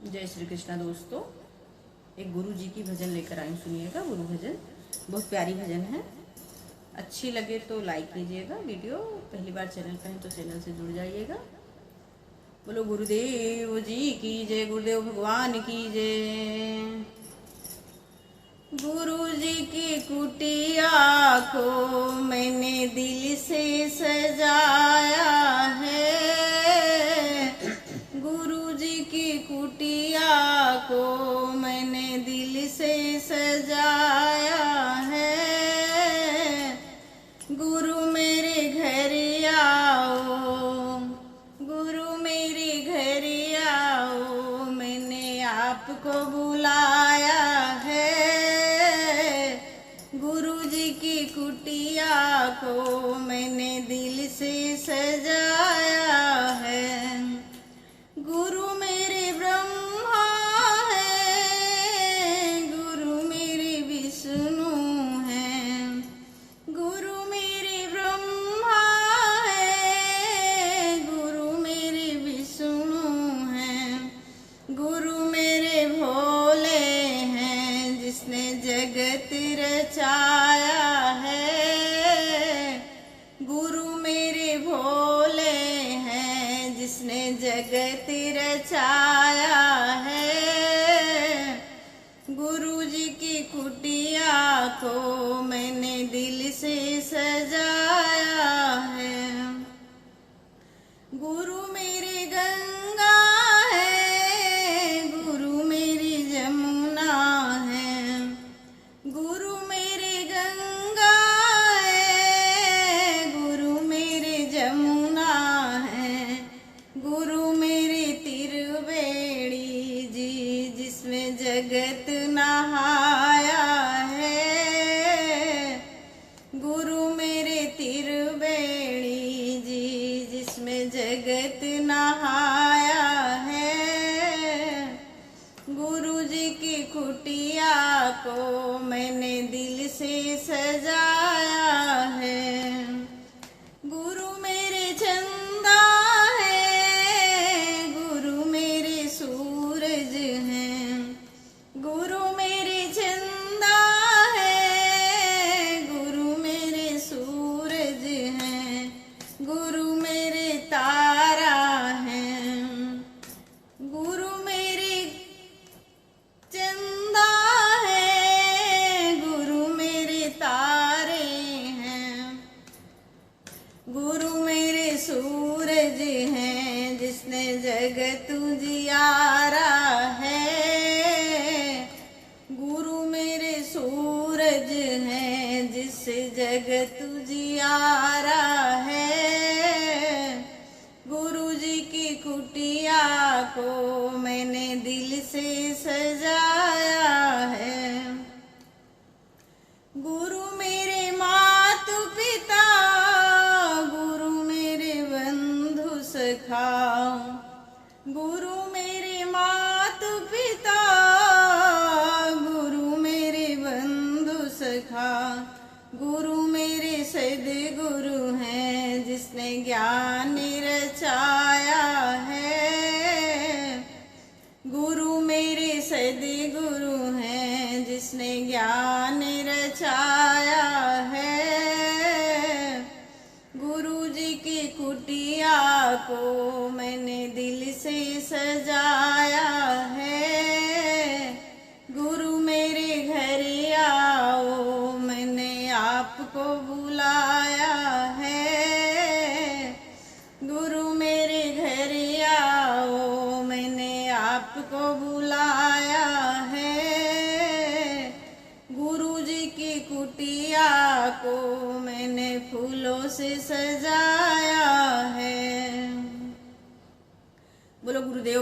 जय श्री कृष्णा दोस्तों। एक गुरु जी की भजन लेकर आई, सुनिएगा। गुरु भजन बहुत प्यारी भजन है। अच्छी लगे तो लाइक कीजिएगा वीडियो। पहली बार चैनल पे हैं तो चैनल से जुड़ जाइएगा। बोलो गुरुदेव जी की जय, गुरुदेव भगवान की जय। गुरु जी की कुटिया को मैंने दिल से सजाया है। गुरु जी की कुटिया को मैंने दिल से सजाया है। गुरु मेरे घर आओ, गुरु मेरे घर आओ, मैंने आपको बुलाया है। गुरु जी की कुटिया को मैंने दिल से सजाया है। गुरु मेरे ब्रह्मा है, गुरु मेरे विष्णु है। गुरु मेरे ब्रह्मा है, गुरु मेरे विष्णु है। गुरु मेरे भोले हैं, जिसने जगत रचाया है। गुरु मेरे भोले हैं, जिसने जगत रचाया है। गुरु जी की कुटिया को मैंने दिल से सजाया है। गुरु मेरी गंगा है, गुरु मेरी जमुना है। गुरु मेरी गंगा है, गुरु मेरी जमुना है। गुरु मेरी तिरुवेणी जी, जिसमें जगत नहाया है। गुरु मेरे तिरुवेणी जी, जिसमें जगत नहाया है। गुरु जी की कुटिया को मैंने दिल से सजाया है। गुरु मेरे चंदा है, गुरु मेरे सूरज हैं। गुरु मेरे चंदा है, गुरु मेरे सूरज हैं। गुरु मेरे तारा हैं। गुरु मेरे चंदा है, गुरु मेरे तारे हैं। गुरु मेरे सूरज हैं, जिसने जगत उजियारा है। गुरु मेरे सूरज हैं, जिससे जगत उजियारा है। गुरु जी की कुटिया को मैंने दिल से सजाया है। गुरु मेरे मातु पिता, गुरु मेरे बंधु सखा। गुरु मेरे मातु पिता, गुरु मेरे बंधु सखा। गुरु मेरे सद्गुरु हैं, जिसने ज्ञान रचाया है। गुरु मेरे सद्गुरु हैं, जिसने ज्ञान रचाया है। गुरु जी की कुटिया को मैंने दिल से सजाया है। गुरु मेरे घर आओ, मैंने आपको बुलाया है। गुरु मेरे घर आओ, मैंने आपको बुलाया है। गुरु जी की कुटिया को मैंने फूलों से सजाया है। बोलो गुरुदेव।